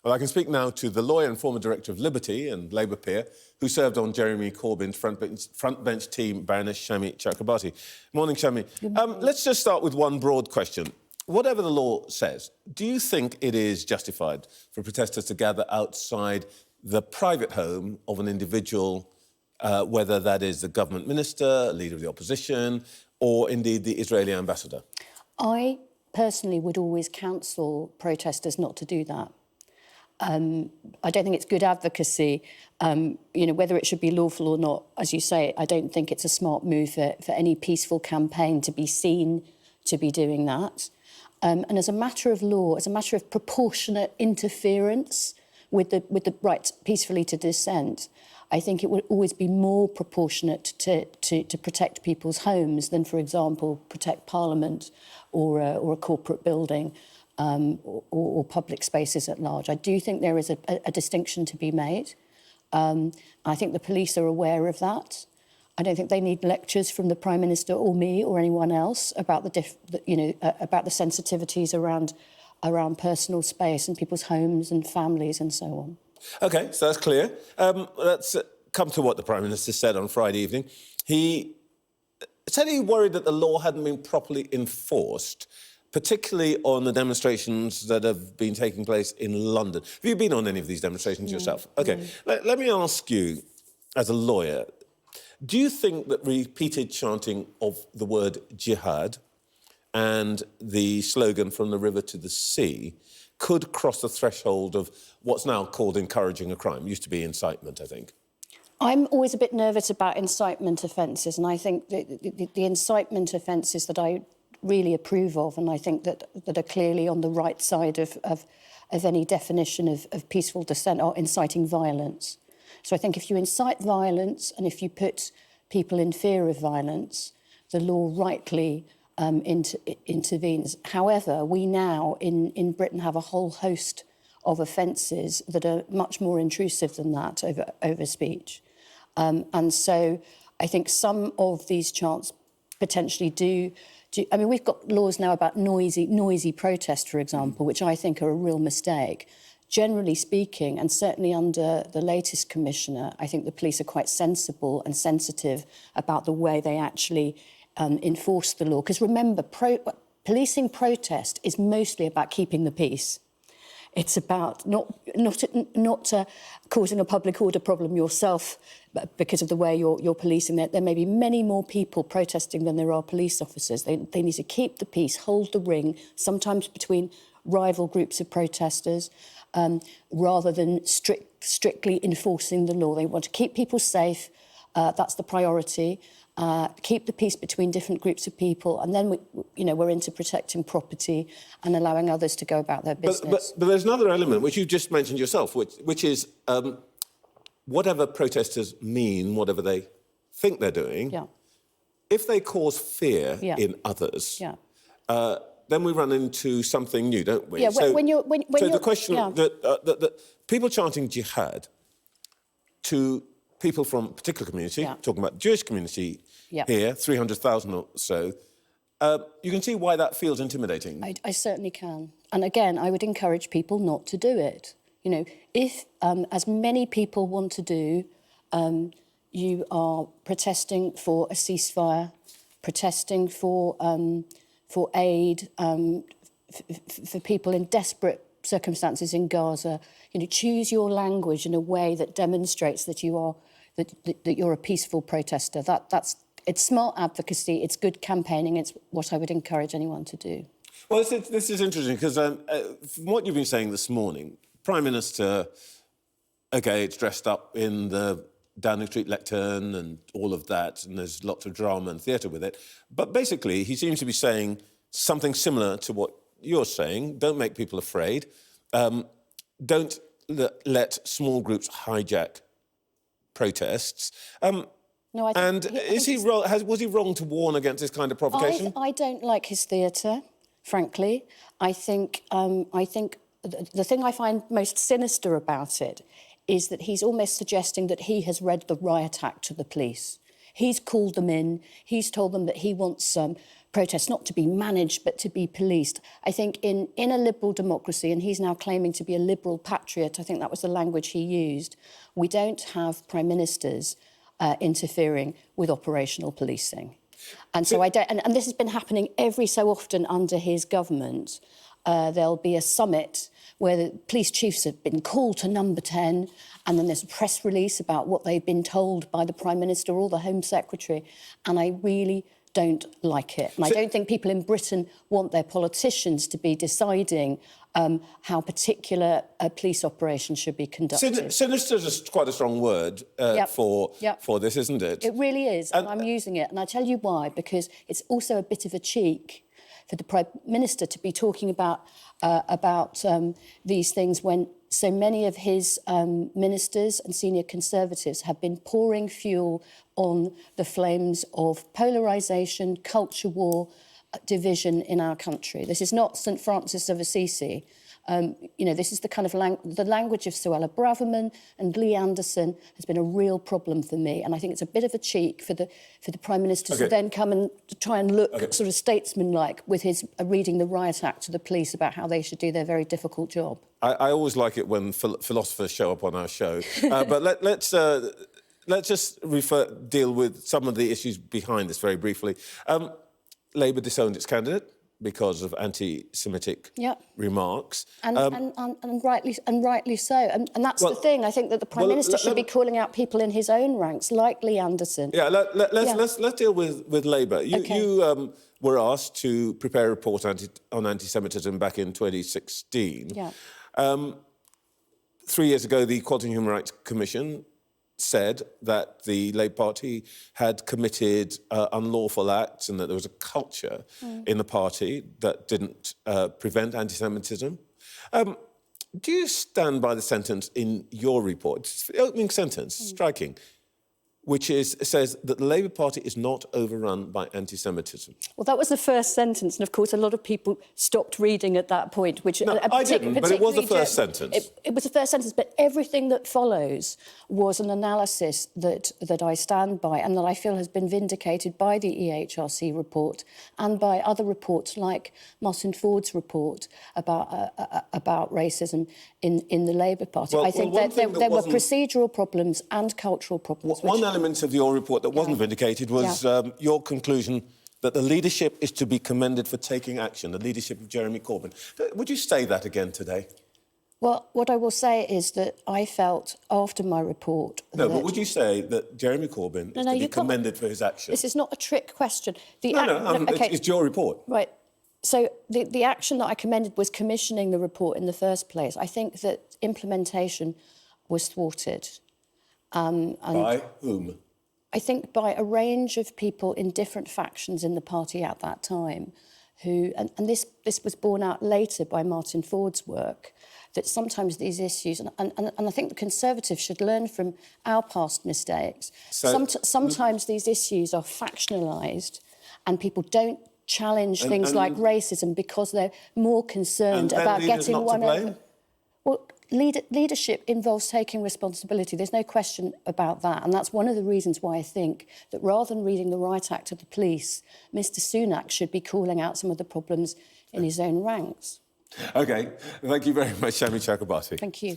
Well, I can speak now to the lawyer and former director of Liberty and Labour peer who served on Jeremy Corbyn's front bench team, Baroness Chakrabarti. Morning, Shami. Let's just start with one broad question. Whatever the law says, do you think it is justified for protesters to gather outside the private home of an individual, whether that is the government minister, leader of the opposition, or indeed the Israeli ambassador? I personally would always counsel protesters not to do that. I don't think it's good advocacy. Whether it should be lawful or not, as you say, I don't think it's a smart move for any peaceful campaign to be seen to be doing that. And as a matter of law, as a matter of proportionate interference with the right peacefully to dissent, I think it would always be more proportionate to protect people's homes than, for example, protect Parliament or a corporate building or public spaces at large. I do think there is a distinction to be made. I think the police are aware of that. I don't think they need lectures from the Prime Minister or me or anyone else about about the sensitivities around personal space and people's homes and families and so on. OK, so that's clear. Let's come to what the Prime Minister said on Friday evening. He said he worried that the law hadn't been properly enforced, particularly on the demonstrations that have been taking place in London. Have you been on any of these demonstrations yourself? OK, let me ask you, as a lawyer, do you think that repeated chanting of the word jihad and the slogan from the river to the sea could cross the threshold of what's now called encouraging a crime? Used to be incitement, I think. I'm always a bit nervous about incitement offences, and I think the incitement offences that I really approve of, and I think that are clearly on the right side of any definition of peaceful dissent, are inciting violence. So I think if you incite violence and if you put people in fear of violence, the law rightly intervenes. However, we now in Britain have a whole host of offences that are much more intrusive than that over speech. And so I think some of these chants potentially do. I mean, we've got laws now about noisy protest, for example, which I think are a real mistake. Generally speaking, and certainly under the latest commissioner, I think the police are quite sensible and sensitive about the way they actually enforce the law. Because remember, policing protest is mostly about keeping the peace. It's about not causing a public order problem yourself because of the way you're policing. There may be many more people protesting than there are police officers. They need to keep the peace, hold the ring, sometimes between rival groups of protesters, rather than strictly enforcing the law. They want to keep people safe. That's the priority. Keep the peace between different groups of people, and then we're into protecting property and allowing others to go about their business. But there's another element which you've just mentioned yourself, which is whatever protesters mean, whatever they think they're doing, if they cause fear in others, then we run into something new, don't we? Yeah. So the question that people chanting jihad to people from a particular community, talking about the Jewish community here, 300,000 or so, you can see why that feels intimidating. I certainly can. And again, I would encourage people not to do it. If, as many people want to do, you are protesting for a ceasefire, protesting for aid, for people in desperate circumstances in Gaza, choose your language in a way that demonstrates that you're a peaceful protester. It's smart advocacy, it's good campaigning, it's what I would encourage anyone to do. Well, this is interesting because from what you've been saying this morning, Prime Minister, OK, it's dressed up in the Downing Street lectern and all of that, and there's lots of drama and theatre with it. But basically, he seems to be saying something similar to what you're saying. Don't make people afraid. Don't let small groups hijack protests. No, was he wrong to warn against this kind of provocation? I don't like his theatre, frankly. I think the thing I find most sinister about it is that he's almost suggesting that he has read the Riot Act to the police. He's called them in. He's told them that he wants protests not to be managed but to be policed. I think in a liberal democracy, and he's now claiming to be a liberal patriot, I think that was the language he used, we don't have prime ministers interfering with operational policing. And so I don't, and this has been happening every so often under his government. There'll be a summit where the police chiefs have been called to number 10, and then there's a press release about what they've been told by the Prime Minister or the Home Secretary, and I really don't like it. And I don't think people in Britain want their politicians to be deciding how particular a police operation should be conducted. Sinister is quite a strong word for this, isn't it? It really is, and I'm using it. And I tell you why, because it's also a bit of a cheek for the Prime Minister to be talking about these things when so many of his ministers and senior Conservatives have been pouring fuel on the flames of polarisation, culture war, division in our country. This is not St Francis of Assisi. You know, this is the kind of the language of Suella Braverman and Lee Anderson has been a real problem for me, and I think it's a bit of a cheek for the Prime Minister to then come and try and look sort of statesman-like with his reading the Riot Act to the police about how they should do their very difficult job. I always like it when philosophers show up on our show, but let's just deal with some of the issues behind this very briefly. Labour disowned its candidate because of anti-Semitic remarks. And rightly so. And that's the thing. I think that the Prime Minister should be calling out people in his own ranks, like Lee Anderson. Yeah, let's deal with Labour. You were asked to prepare a report on anti-Semitism back in 2016. Yeah. 3 years ago, the Equality and Human Rights Commission said that the Labour Party had committed unlawful acts and that there was a culture in the party that didn't prevent anti-Semitism. Do you stand by the sentence in your report, it's the opening sentence, striking, which says that the Labour Party is not overrun by anti-Semitism? Well, that was the first sentence, and of course a lot of people stopped reading at that point. Which no, I didn't, but it was the first sentence. It was the first sentence, but everything that follows was an analysis that I stand by and that I feel has been vindicated by the EHRC report and by other reports like Martin Ford's report about racism in the Labour Party. I think that there were procedural problems and cultural problems. One element of your report that wasn't vindicated was your conclusion that the leadership is to be commended for taking action, the leadership of Jeremy Corbyn. Would you say that again today? Well, what I will say is that I felt after my report... No, but would you say that Jeremy Corbyn is to be commended for his action? This is not a trick question. It's your report. Right. So the action that I commended was commissioning the report in the first place. I think that implementation was thwarted. By whom? I think by a range of people in different factions in the party at that time who... And this was borne out later by Martin Ford's work, that sometimes these issues... And I think the Conservatives should learn from our past mistakes. So, sometimes these issues are factionalised and people don't challenge things like racism because they're more concerned about getting one over. Well, leadership involves taking responsibility. There's no question about that. And that's one of the reasons why I think that rather than reading the Riot Act to the police, Mr Sunak should be calling out some of the problems in his own ranks. OK. Thank you very much, Baroness Chakrabarti. Thank you.